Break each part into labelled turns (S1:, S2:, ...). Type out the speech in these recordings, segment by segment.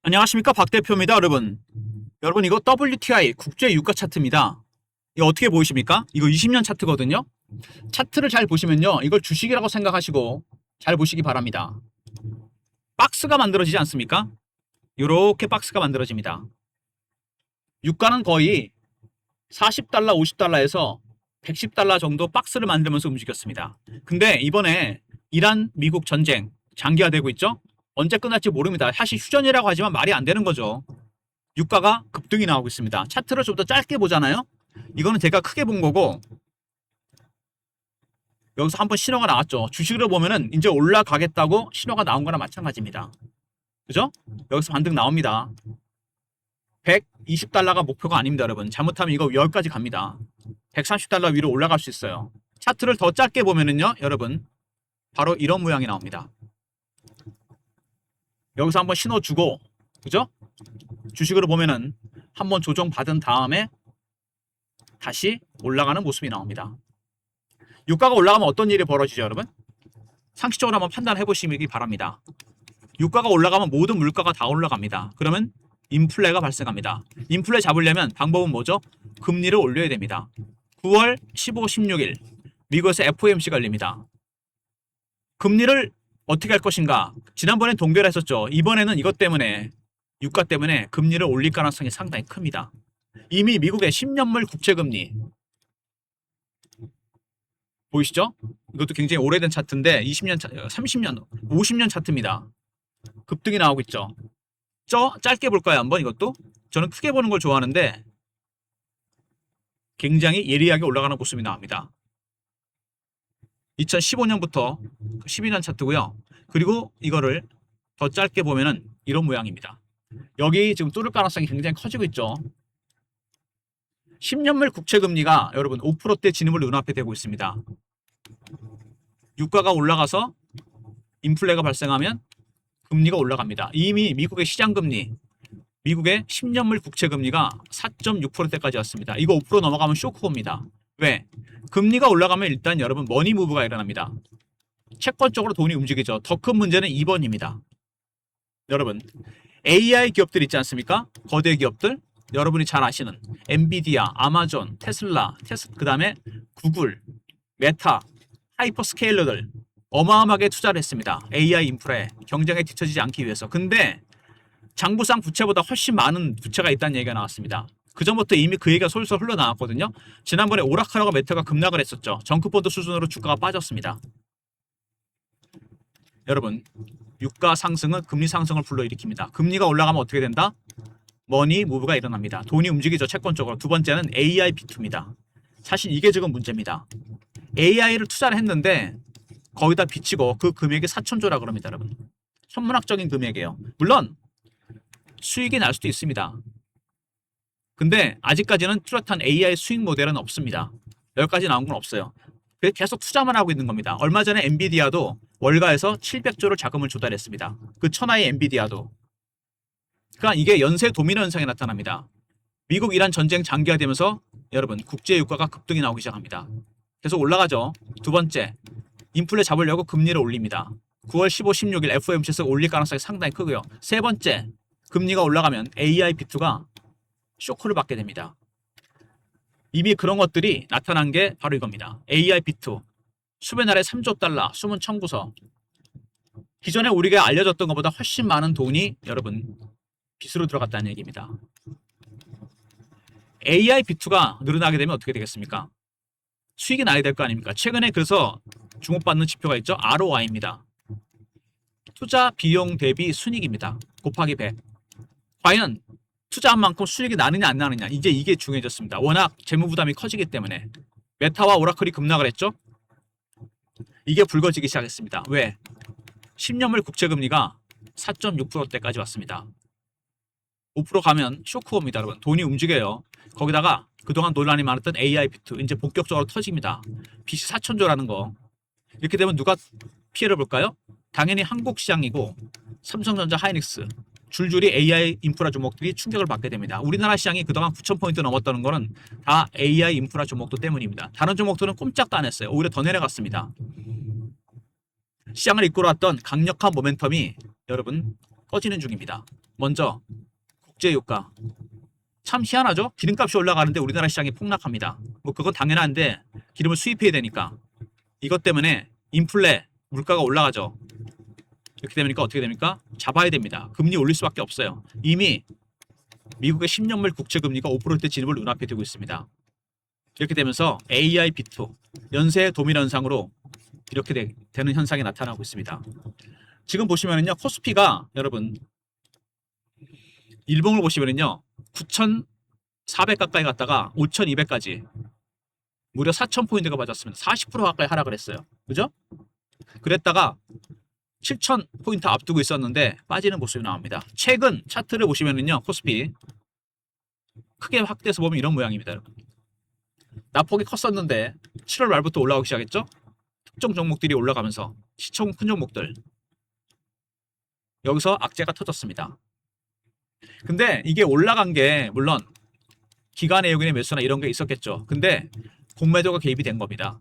S1: 안녕하십니까, 박 대표입니다. 여러분 이거 WTI 국제 유가 차트입니다. 이거 어떻게 보이십니까? 이거 20년 차트거든요. 차트를 잘 보시면요, 이걸 주식이라고 생각하시고 잘 보시기 바랍니다. 박스가 만들어지지 않습니까? 이렇게 박스가 만들어집니다. 유가는 거의 40달러, 50달러에서 110달러 정도 박스를 만들면서 움직였습니다. 근데 이번에 이란 미국 전쟁 장기화되고 있죠? 언제 끝날지 모릅니다. 사실 휴전이라고 하지만 말이 안 되는 거죠. 유가가 급등이 나오고 있습니다. 차트를 좀 더 짧게 보잖아요. 이거는 제가 크게 본 거고, 여기서 한번 신호가 나왔죠. 주식으로 보면은 이제 올라가겠다고 신호가 나온 거나 마찬가지입니다. 그죠? 여기서 반등 나옵니다. 120달러가 목표가 아닙니다, 여러분. 잘못하면 이거 여기까지 갑니다. 130달러 위로 올라갈 수 있어요. 차트를 더 짧게 보면은요, 여러분, 바로 이런 모양이 나옵니다. 여기서 한번 신호 주고, 그죠? 주식으로 보면은 한번 조정 받은 다음에 다시 올라가는 모습이 나옵니다. 유가가 올라가면 어떤 일이 벌어지죠, 여러분? 상식적으로 한번 판단해 보시기 바랍니다. 유가가 올라가면 모든 물가가 다 올라갑니다. 그러면 인플레가 발생합니다. 인플레 잡으려면 방법은 뭐죠? 금리를 올려야 됩니다. 9월 15, 16일 미국에서 FOMC가 열립니다. 금리를 어떻게 할 것인가? 지난번엔 동결 했었죠. 이번에는 이것 때문에, 유가 때문에 금리를 올릴 가능성이 상당히 큽니다. 이미 미국의 10년물 국채금리 보이시죠? 이것도 굉장히 오래된 차트인데 20년, 30년, 50년 차트입니다. 급등이 나오고 있죠. 짧게 볼까요? 한번 이것도? 저는 크게 보는 걸 좋아하는데 굉장히 예리하게 올라가는 모습이 나옵니다. 2015년부터 12년 차트고요. 그리고 이거를 더 짧게 보면은 이런 모양입니다. 여기 지금 뚫을 가능성이 굉장히 커지고 있죠. 10년물 국채금리가 여러분 5%대 진입을 눈앞에 대고 있습니다. 유가가 올라가서 인플레가 발생하면 금리가 올라갑니다. 이미 미국의 시장금리, 미국의 10년물 국채금리가 4.6%대까지 왔습니다. 이거 5% 넘어가면 쇼크입니다. 왜? 금리가 올라가면 일단 여러분 머니무브가 일어납니다. 채권적으로 돈이 움직이죠. 더 큰 문제는 2번입니다. 여러분, AI 기업들 있지 않습니까? 거대 기업들. 여러분이 잘 아시는 엔비디아, 아마존, 테슬라, 그 다음에 구글, 메타, 하이퍼스케일러들 어마어마하게 투자를 했습니다. AI 인프라에 경쟁에 뒤처지지 않기 위해서. 근데 장부상 부채보다 훨씬 많은 부채가 있다는 얘기가 나왔습니다. 그전부터 이미 그 얘기가 솔솔 흘러나왔거든요. 지난번에 오라클하고 메타가 급락을 했었죠. 정크펀드 수준으로 주가가 빠졌습니다. 여러분, 유가 상승은 금리 상승을 불러일으킵니다. 금리가 올라가면 어떻게 된다? 머니 무브가 일어납니다. 돈이 움직이죠, 채권적으로. 두 번째는 AI 비투입니다. 사실 이게 지금 문제입니다. AI를 투자를 했는데 거기다 비치고 그 금액이 4천조라 그럽니다, 여러분. 천문학적인 금액이에요. 물론 수익이 날 수도 있습니다. 근데 아직까지는 뚜렷한 AI 수익 모델은 없습니다. 여기까지 나온 건 없어요. 계속 투자만 하고 있는 겁니다. 얼마 전에 엔비디아도 월가에서 700조를 자금을 조달했습니다. 그 천하의 엔비디아도. 그러니까 이게 연쇄 도미노 현상이 나타납니다. 미국 이란 전쟁 장기화되면서 여러분 국제 유가가 급등이 나오기 시작합니다. 계속 올라가죠. 두 번째, 인플레 잡으려고 금리를 올립니다. 9월 15, 16일 FOMC에서 올릴 가능성이 상당히 크고요. 세 번째, 금리가 올라가면 AI 비투가 쇼크를 받게 됩니다. 이미 그런 것들이 나타난 게 바로 이겁니다. AI 비투, 수백 날에 3조 달러, 숨은 청구서. 기존에 우리가 알려졌던 것보다 훨씬 많은 돈이 여러분 빚으로 들어갔다는 얘기입니다. AI 비투가 늘어나게 되면 어떻게 되겠습니까? 수익이 나야 될 거 아닙니까? 최근에 그래서 주목받는 지표가 있죠. ROI입니다. 투자 비용 대비 순이익입니다. 곱하기 100. 과연 투자한 만큼 수익이 나느냐 안 나느냐, 이제 이게 중요해졌습니다. 워낙 재무 부담이 커지기 때문에. 메타와 오라클이 급락을 했죠. 이게 붉어지기 시작했습니다. 왜? 10년물 국채금리가 4.6%대까지 왔습니다. 5% 가면 쇼크옵니다, 여러분. 돈이 움직여요. 거기다가 그동안 논란이 많았던 AI 비트 이제 본격적으로 터집니다. 빚이 4천조라는 거. 이렇게 되면 누가 피해를 볼까요? 당연히 한국 시장이고 삼성전자, 하이닉스, 줄줄이 AI 인프라 종목들이 충격을 받게 됩니다. 우리나라 시장이 그동안 9,000포인트 넘었다는 거는 다 AI 인프라 종목들 때문입니다. 다른 종목들은 꼼짝도 안 했어요. 오히려 더 내려갔습니다. 시장을 이끌어왔던 강력한 모멘텀이 여러분 꺼지는 중입니다. 먼저 국제유가. 참 희한하죠? 기름값이 올라가는데 우리나라 시장이 폭락합니다. 뭐 그건 당연한데 기름을 수입해야 되니까. 이것 때문에 인플레, 물가가 올라가죠. 이렇게 되니까 어떻게 됩니까? 잡아야 됩니다. 금리 올릴 수밖에 없어요. 이미 미국의 10년물 국채금리가 5%대 진입을 눈앞에 두고 있습니다. 이렇게 되면서 AI 비트, 연쇄 도미노 현상으로 이렇게 되는 현상이 나타나고 있습니다. 지금 보시면은요, 코스피가 여러분 일봉을 보시면은요, 9,400 가까이 갔다가 5,200까지 무려 4,000포인트가 빠졌습니다. 40% 가까이 하락을 했어요. 그죠? 그랬다가 7,000포인트 앞두고 있었는데 빠지는 모습이 나옵니다. 최근 차트를 보시면은요, 코스피 크게 확대해서 보면 이런 모양입니다. 여러분. 낙폭이 컸었는데 7월 말부터 올라오기 시작했죠? 특정 종목들이 올라가면서 시총 큰 종목들 여기서 악재가 터졌습니다. 근데 이게 올라간 게 물론 기관 외국인의 매수나 이런 게 있었겠죠. 근데 공매도가 개입이 된 겁니다.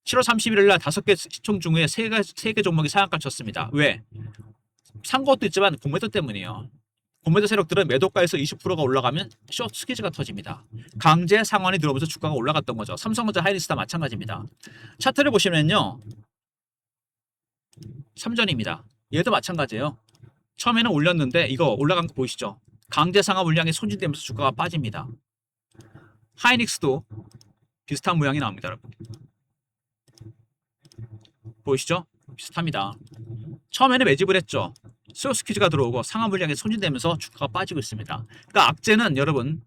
S1: 7월 31일 날 5개 시총 중에 3개 종목이 상한가 쳤습니다. 왜? 산 것도 있지만 공매도 때문이에요. 공매도 세력들은 매도가에서 20%가 올라가면 숏 스퀴즈가 터집니다. 강제 상환이 들어오면서 주가가 올라갔던 거죠. 삼성전자, 하이닉스 다 마찬가지입니다. 차트를 보시면요. 삼전입니다. 얘도 마찬가지예요. 처음에는 올렸는데 이거 올라간 거 보이시죠? 강제 상환 물량이 소진되면서 주가가 빠집니다. 하이닉스도 비슷한 모양이 나옵니다. 여러분. 보이시죠? 비슷합니다. 처음에는 매집을 했죠. 수요 스퀴즈가 들어오고 상한 물량이 소진되면서 주가가 빠지고 있습니다. 그러니까 악재는 여러분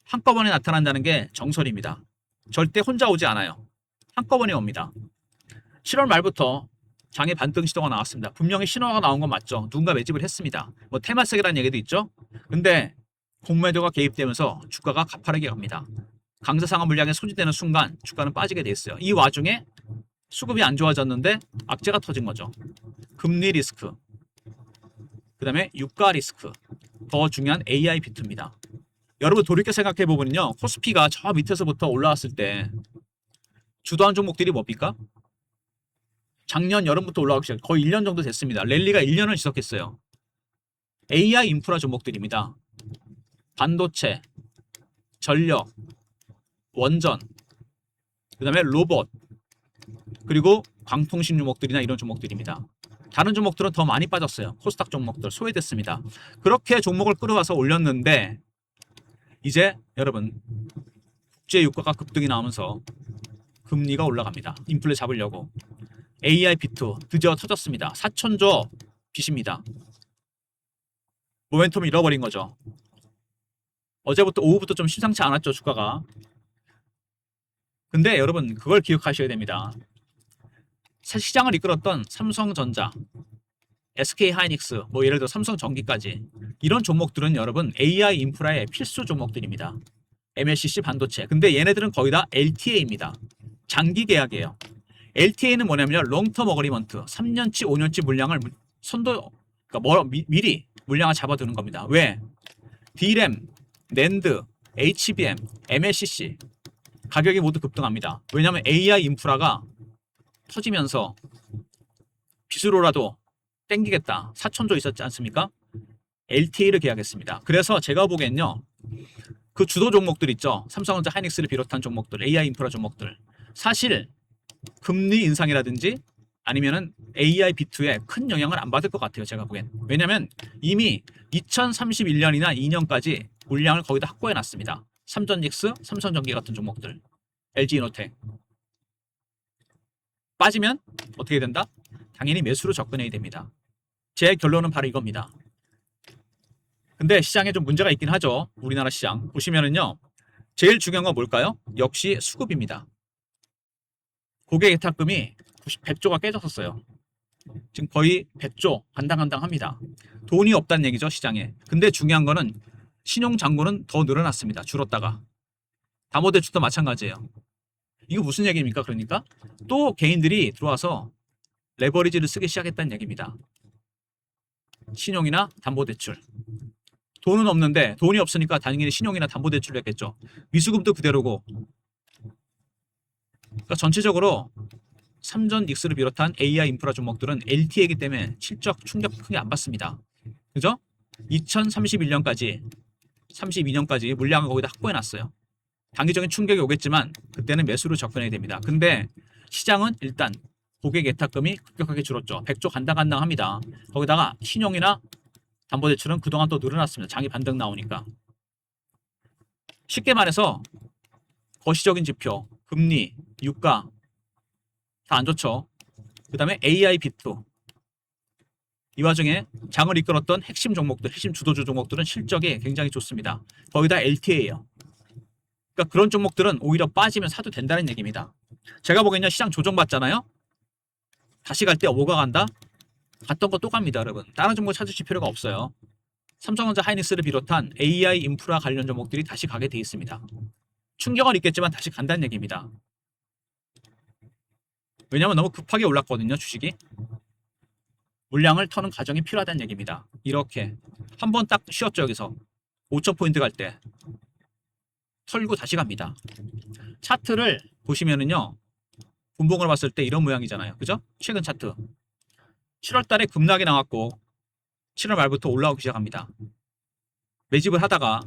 S1: 한꺼번에 나타난다는 게 정설입니다. 절대 혼자 오지 않아요. 한꺼번에 옵니다. 7월 말부터 장에 반등 시도가 나왔습니다. 분명히 신호가 나온 건 맞죠. 누군가 매집을 했습니다. 뭐 테마색이라는 얘기도 있죠. 근데 공매도가 개입되면서 주가가 가파르게 갑니다. 강세 상한 물량이 소진되는 순간 주가는 빠지게 돼 있어요. 이 와중에 수급이 안 좋아졌는데 악재가 터진 거죠. 금리 리스크, 그 다음에 유가 리스크, 더 중요한 AI 비트입니다. 여러분 돌이켜 생각해 보면요, 코스피가 저 밑에서부터 올라왔을 때 주도한 종목들이 뭡니까? 작년 여름부터 올라오기 시작, 거의 1년 정도 됐습니다. 랠리가 1년을 지속했어요. AI 인프라 종목들입니다. 반도체, 전력, 원전, 그 다음에 로봇, 그리고 광통신 종목들이나 이런 종목들입니다. 다른 종목들은 더 많이 빠졌어요. 코스닥 종목들 소외됐습니다. 그렇게 종목을 끌어와서 올렸는데 이제 여러분 국제 유가가 급등이 나오면서 금리가 올라갑니다. 인플레 잡으려고. AI 비트 드디어 터졌습니다. 4천조 빚입니다. 모멘텀을 잃어버린 거죠. 어제부터 오후부터 좀 심상치 않았죠, 주가가. 근데 여러분 그걸 기억하셔야 됩니다. 시장을 이끌었던 삼성전자, SK하이닉스, 뭐 예를 들어 삼성전기까지 이런 종목들은 여러분 AI 인프라의 필수 종목들입니다. MLCC 반도체. 근데 얘네들은 거의 다 LTA입니다. 장기 계약이에요. LTA는 뭐냐면요, 롱텀 어그리먼트, 3년치, 5년치 물량을 그러니까 미리 물량을 잡아두는 겁니다. 왜? D램, 낸드, HBM, MLCC 가격이 모두 급등합니다. 왜냐하면 AI 인프라가 터지면서 빚으로라도 땡기겠다. 4천조 있었지 않습니까? LTA를 계약했습니다. 그래서 제가 보기엔요, 그 주도 종목들 있죠. 삼성전자, 하이닉스를 비롯한 종목들, AI 인프라 종목들. 사실 금리 인상이라든지 아니면은 AI 비트에 큰 영향을 안 받을 것 같아요. 제가 보기엔. 왜냐면 이미 2031년이나 2년까지 물량을 거의 다 확보해 놨습니다. 삼전닉스, 삼성전기 같은 종목들, LG이노텍. 빠지면 어떻게 된다? 당연히 매수로 접근해야 됩니다. 제 결론은 바로 이겁니다. 근데 시장에 좀 문제가 있긴 하죠. 우리나라 시장 보시면은요, 제일 중요한 건 뭘까요? 역시 수급입니다. 고객 예탁금이 100조가 깨졌었어요. 지금 거의 100조 간당간당합니다. 돈이 없다는 얘기죠, 시장에. 근데 중요한 거는 신용 잔고는 더 늘어났습니다. 줄었다가. 담보대출도 마찬가지예요. 이거 무슨 얘기입니까? 그러니까 또 개인들이 들어와서 레버리지를 쓰기 시작했다는 얘기입니다. 신용이나 담보대출. 돈은 없는데 돈이 없으니까 당연히 신용이나 담보대출을 했겠죠. 미수금도 그대로고. 그러니까 전체적으로 삼전 닉스를 비롯한 AI 인프라 종목들은 LTA이기 때문에 실적 충격 크게 안 받습니다. 그죠? 2031년까지 32년까지 물량을 거기다 확보해 놨어요. 단기적인 충격이 오겠지만 그때는 매수로 접근해야 됩니다. 근데 시장은 일단 고객 예탁금이 급격하게 줄었죠. 100조 간당간당합니다. 거기다가 신용이나 담보대출은 그동안 또 늘어났습니다. 장이 반등 나오니까. 쉽게 말해서 거시적인 지표, 금리, 유가 다 안 좋죠. 그 다음에 AI 비트. 이 와중에 장을 이끌었던 핵심 종목들, 핵심 주도주 종목들은 실적이 굉장히 좋습니다. 거의 다 LTA예요. 그러니까 그런 종목들은 오히려 빠지면 사도 된다는 얘기입니다. 제가 보기에는 시장 조정받잖아요. 다시 갈 때 뭐가 간다? 갔던 거 또 갑니다, 여러분. 다른 종목 찾으실 필요가 없어요. 삼성전자 하이닉스를 비롯한 AI 인프라 관련 종목들이 다시 가게 돼 있습니다. 충격은 있겠지만 다시 간다는 얘기입니다. 왜냐하면 너무 급하게 올랐거든요, 주식이. 물량을 터는 과정이 필요하다는 얘기입니다. 이렇게 한 번 딱 쉬었죠, 여기서 5,000포인트 갈 때 털고 다시 갑니다. 차트를 보시면은요, 분봉을 봤을 때 이런 모양이잖아요, 그죠? 최근 차트 7월 달에 급락이 나왔고 7월 말부터 올라오기 시작합니다. 매집을 하다가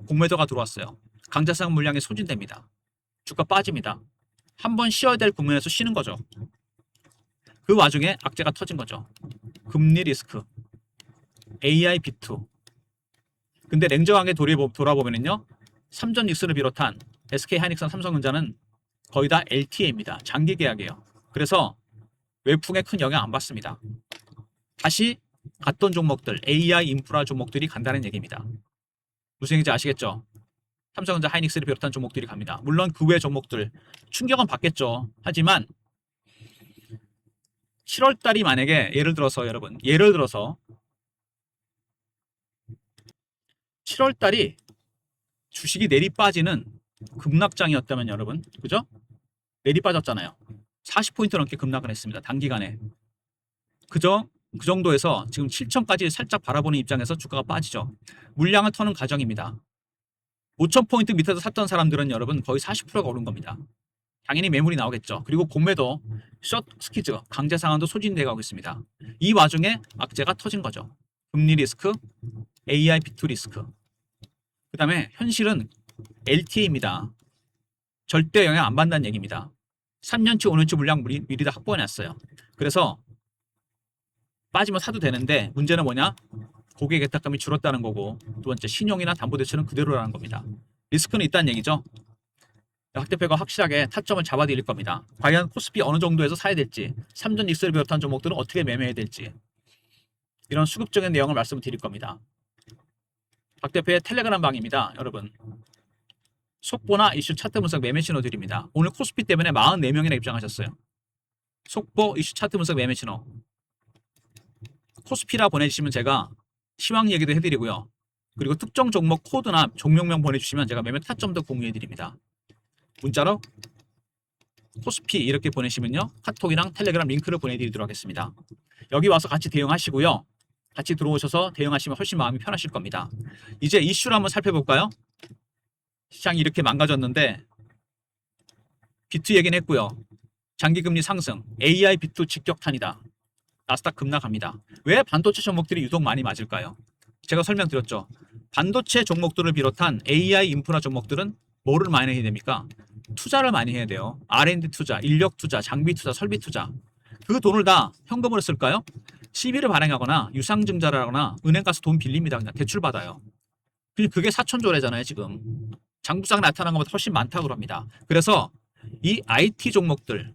S1: 공매도가 들어왔어요. 강자상 물량이 소진됩니다. 주가 빠집니다. 한 번 쉬어야 될 국면에서 쉬는 거죠. 그 와중에 악재가 터진 거죠. 금리 리스크, AI 비트. 근데 냉정하게 돌아보면요, 삼전 닉스를 비롯한 SK 하이닉스나 삼성전자는 거의 다 LTA입니다. 장기 계약이에요. 그래서 외풍에 큰 영향 안 받습니다. 다시 갔던 종목들, AI 인프라 종목들이 간다는 얘기입니다. 무슨 얘기인지 아시겠죠? 삼성전자 하이닉스를 비롯한 종목들이 갑니다. 물론 그 외 종목들 충격은 받겠죠. 하지만 7월 달이 만약에 예를 들어서 7월 달이 주식이 내리 빠지는 급락장이었다면 여러분, 그죠? 내리 빠졌잖아요. 40포인트 넘게 급락을 했습니다. 단기간에. 그죠? 그 정도에서 지금 7천까지 살짝 바라보는 입장에서 주가가 빠지죠. 물량을 터는 과정입니다. 5,000포인트 밑에서 샀던 사람들은 여러분 거의 40%가 오른 겁니다. 당연히 매물이 나오겠죠. 그리고 공매도, 숏 스퀴즈, 강제 상한도 소진돼 가고 있습니다. 이 와중에 악재가 터진 거죠. 금리 리스크, AI 비트 리스크. 그 다음에 현실은 LTA입니다. 절대 영향 안 받는다는 얘기입니다. 3년치, 5년치 물량 미리 다 확보해놨어요. 그래서 빠지면 사도 되는데 문제는 뭐냐? 고객 예탁감이 줄었다는 거고, 두 번째 신용이나 담보대출은 그대로라는 겁니다. 리스크는 있다는 얘기죠. 박 대표가 확실하게 타점을 잡아드릴 겁니다. 과연 코스피 어느 정도에서 사야 될지, 삼전 닉스를 비롯한 종목들은 어떻게 매매해야 될지, 이런 수급적인 내용을 말씀드릴 겁니다. 박 대표의 텔레그램 방입니다. 여러분, 속보나 이슈 차트 분석 매매 신호 드립니다. 오늘 코스피 때문에 44명이나 입장하셨어요. 속보, 이슈 차트 분석 매매 신호. 코스피라 보내주시면 제가 시황 얘기도 해드리고요. 그리고 특정 종목 코드나 종목명 보내주시면 제가 매매 타점도 공유해드립니다. 문자로 코스피 이렇게 보내시면요, 카톡이랑 텔레그램 링크를 보내드리도록 하겠습니다. 여기 와서 같이 대응하시고요. 같이 들어오셔서 대응하시면 훨씬 마음이 편하실 겁니다. 이제 이슈를 한번 살펴볼까요? 시장이 이렇게 망가졌는데 비트 얘기는 했고요. 장기금리 상승, AI 비트 직격탄이다. 나스닥 급락합니다. 왜 반도체 종목들이 유독 많이 맞을까요? 제가 설명드렸죠. 반도체 종목들을 비롯한 AI 인프라 종목들은 뭐를 많이 해야 됩니까? 투자를 많이 해야 돼요. R&D 투자, 인력 투자, 장비 투자, 설비 투자. 그 돈을 다 현금으로 쓸까요? 시비를 발행하거나 유상증자를 하거나 은행 가서 돈 빌립니다. 그냥 대출 받아요. 그게 사천조래잖아요, 지금. 장부상 나타난 것보다 훨씬 많다고 합니다. 그래서 이 IT 종목들,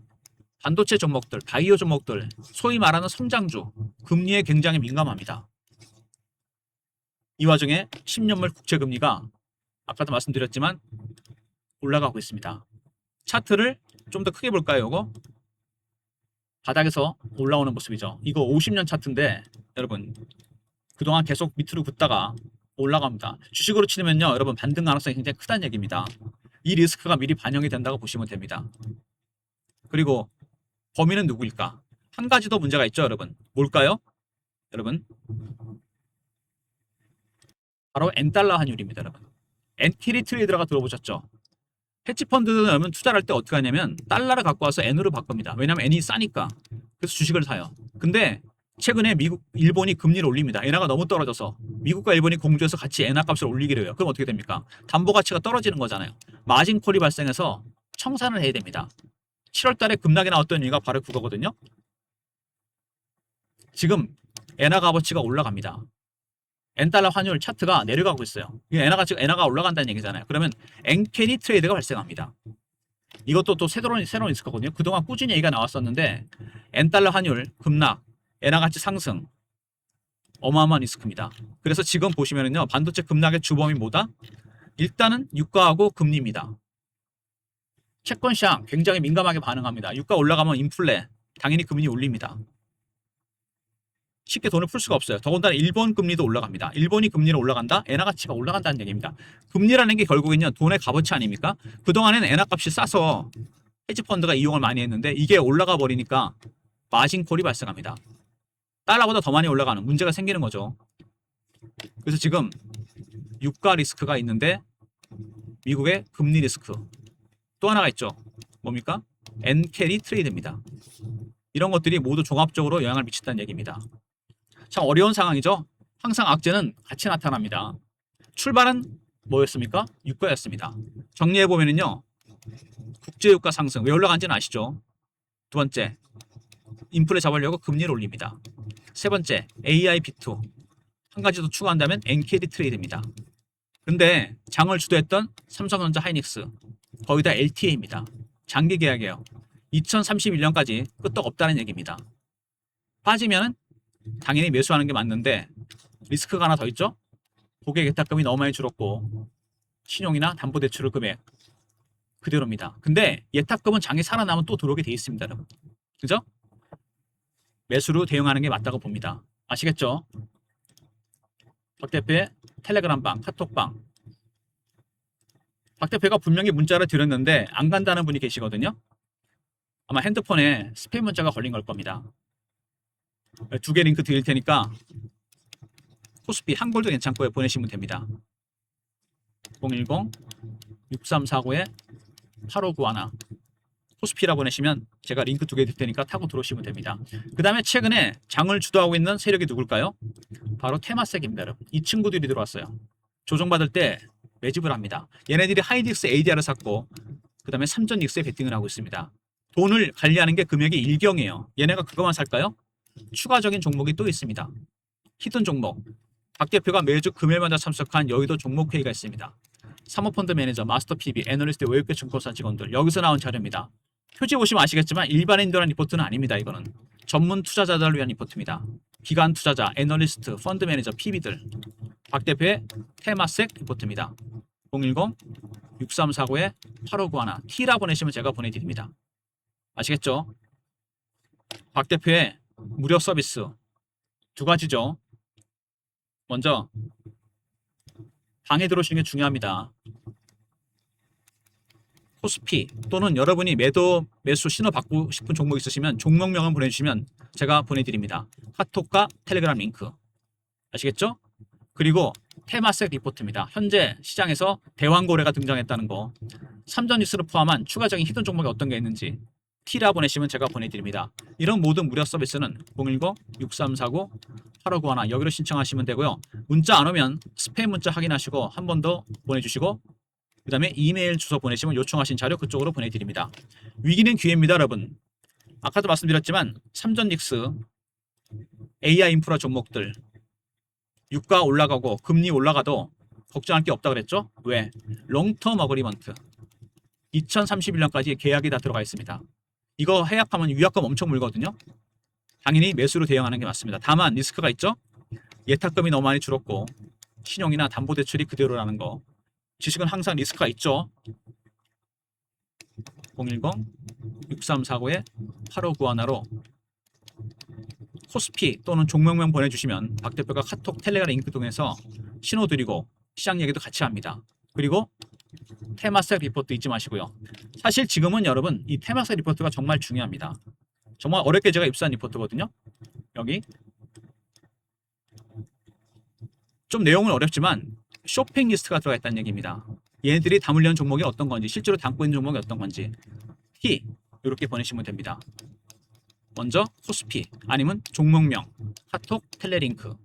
S1: 반도체 종목들, 바이오 종목들, 소위 말하는 성장주, 금리에 굉장히 민감합니다. 이 와중에 10년물 국채금리가 아까도 말씀드렸지만 올라가고 있습니다. 차트를 좀 더 크게 볼까요, 이거? 바닥에서 올라오는 모습이죠. 이거 50년 차트인데 여러분, 그동안 계속 밑으로 긋다가 올라갑니다. 주식으로 치면요, 여러분 반등 가능성이 굉장히 크다는 얘기입니다. 이 리스크가 미리 반영이 된다고 보시면 됩니다. 그리고 범인은 누구일까? 한 가지 더 문제가 있죠, 여러분. 뭘까요? 여러분, 바로 N달러 환율입니다, 여러분. 엔티리 트레이더라고 들어보셨죠? 헤지펀드는 투자를 할 때 어떻게 하냐면 달러를 갖고 와서 엔으로 바꿉니다. 왜냐하면 엔이 싸니까. 그래서 주식을 사요. 근데 최근에 일본이 금리를 올립니다. 엔화가 너무 떨어져서 미국과 일본이 공조해서 같이 엔화 값을 올리기로 해요. 그럼 어떻게 됩니까? 담보 가치가 떨어지는 거잖아요. 마진콜이 발생해서 청산을 해야 됩니다. 7월 달에 급락이 나왔던 이유가 바로 그거거든요. 지금 엔화 값어치가 올라갑니다. 엔달러 환율 차트가 내려가고 있어요. 엔화가 올라간다는 얘기잖아요. 그러면 엔캐리 트레이드가 발생합니다. 이것도 또 새로운 리스크거든요. 그동안 꾸준히 얘기가 나왔었는데 엔달러 환율 급락, 엔화 가치 상승 어마어마한 리스크입니다. 그래서 지금 보시면은요. 반도체 급락의 주범이 뭐다? 일단은 유가하고 금리입니다. 채권 시장 굉장히 민감하게 반응합니다. 유가 올라가면 인플레, 당연히 금리 올립니다. 쉽게 돈을 풀 수가 없어요. 더군다나 일본 금리도 올라갑니다. 일본이 금리를 올라간다? 엔화 가치가 올라간다는 얘기입니다. 금리라는 게 결국은요. 돈의 값어치 아닙니까? 그동안에는 엔화 값이 싸서 헤지펀드가 이용을 많이 했는데 이게 올라가 버리니까 마진콜이 발생합니다. 달러보다 더 많이 올라가는 문제가 생기는 거죠. 그래서 지금 유가 리스크가 있는데 미국의 금리 리스크 또 하나가 있죠. 뭡니까? 엔캐리 트레이드입니다. 이런 것들이 모두 종합적으로 영향을 미친다는 얘기입니다. 참 어려운 상황이죠. 항상 악재는 같이 나타납니다. 출발은 뭐였습니까? 유가였습니다. 정리해보면요. 국제유가 상승 왜 올라간지는 아시죠? 두 번째, 인플레 잡으려고 금리를 올립니다. 세 번째, AI 비투 한 가지 더 추가한다면 엔캐리 트레이드입니다. 근데 장을 주도했던 삼성전자 하이닉스 거의 다 LTA입니다. 장기 계약이에요. 2031년까지 끄떡 없다는 얘기입니다. 빠지면은 당연히 매수하는 게 맞는데 리스크가 하나 더 있죠. 고객 예탁금이 너무 많이 줄었고 신용이나 담보대출 금액 그대로입니다. 근데 예탁금은 장이 살아나면 또 들어오게 돼 있습니다. 여러분. 그죠? 매수로 대응하는 게 맞다고 봅니다. 아시겠죠? 박 대표의 텔레그램방, 카톡방. 박 대표가 분명히 문자를 드렸는데 안 간다는 분이 계시거든요. 아마 핸드폰에 스팸 문자가 걸린 걸 겁니다. 두 개 링크 드릴 테니까 코스피 한골도 괜찮고요. 보내시면 됩니다. 010-6349-8591 코스피라 보내시면 제가 링크 두 개 드릴 테니까 타고 들어오시면 됩니다. 그 다음에 최근에 장을 주도하고 있는 세력이 누굴까요? 바로 테마섹입니다. 여러분. 이 친구들이 들어왔어요. 조정받을 때 매집을 합니다. 얘네들이 하이닉스 ADR을 샀고 그 다음에 삼전닉스에 베팅을 하고 있습니다. 돈을 관리하는 게 금액이 일경이에요. 얘네가 그것만 살까요? 추가적인 종목이 또 있습니다. 히든 종목. 박 대표가 매주 금요일마다 참석한 여의도 종목회의가 있습니다. 사모펀드 매니저, 마스터 PB, 애널리스트, 외국계 증권사 직원들 여기서 나온 자료입니다. 표지 보시면 아시겠지만 일반인들에 대한 리포트는 아닙니다. 이거는 전문 투자자들을 위한 리포트입니다. 기관 투자자, 애널리스트, 펀드 매니저, PB들 박 대표의 테마섹 리포트입니다. 010-6349-8591 T라 보내시면 제가 보내드립니다. 아시겠죠? 박 대표의 무료 서비스 두 가지죠. 먼저 방에 들어오시는 게 중요합니다. 코스피 또는 여러분이 매수 신호 받고 싶은 종목 있으시면 종목명을 보내주시면 제가 보내드립니다. 카톡과 텔레그램 링크 아시겠죠? 그리고 테마섹 리포트입니다. 현재 시장에서 대왕거래가 등장했다는 거 삼전뉴스를 포함한 추가적인 히든 종목이 어떤 게 있는지 T라 보내시면 제가 보내드립니다. 이런 모든 무료 서비스는 010-6349-8591 여기로 신청하시면 되고요. 문자 안 오면 스팸 문자 확인하시고 한 번 더 보내주시고 그 다음에 이메일 주소 보내시면 요청하신 자료 그쪽으로 보내드립니다. 위기는 기회입니다. 여러분. 아까도 말씀드렸지만 삼전닉스, AI 인프라 종목들 유가 올라가고 금리 올라가도 걱정할 게 없다 그랬죠? 왜? 롱텀 어그리먼트 2031년까지 계약이 다 들어가 있습니다. 이거 해약하면 위약금 엄청 물거든요. 당연히 매수로 대응하는 게 맞습니다. 다만 리스크가 있죠. 예탁금이 너무 많이 줄었고 신용이나 담보대출이 그대로라는 거. 주식은 항상 리스크가 있죠. 010-6349-8591로 코스피 또는 종목명 보내주시면 박 대표가 카톡 텔레그램 링크 통해서 신호 드리고 시장 얘기도 같이 합니다. 그리고 테마섹 리포트 잊지 마시고요. 사실 지금은 여러분 이 테마섹 리포트가 정말 중요합니다. 정말 어렵게 제가 입수한 리포트거든요. 여기 좀 내용은 어렵지만 쇼핑 리스트가 들어가 있다는 얘기입니다. 얘네들이 담으려는 종목이 어떤 건지, 실제로 담고 있는 종목이 어떤 건지 T 이렇게 보내시면 됩니다. 먼저 코스피 아니면 종목명, 카톡, 텔레링크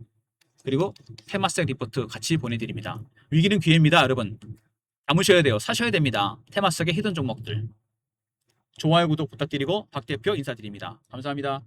S1: 그리고 테마색 리포트 같이 보내드립니다. 위기는 기회입니다, 여러분. 담으셔야 돼요. 사셔야 됩니다. 테마색의 히든 종목들. 좋아요, 구독 부탁드리고 박 대표 인사드립니다. 감사합니다.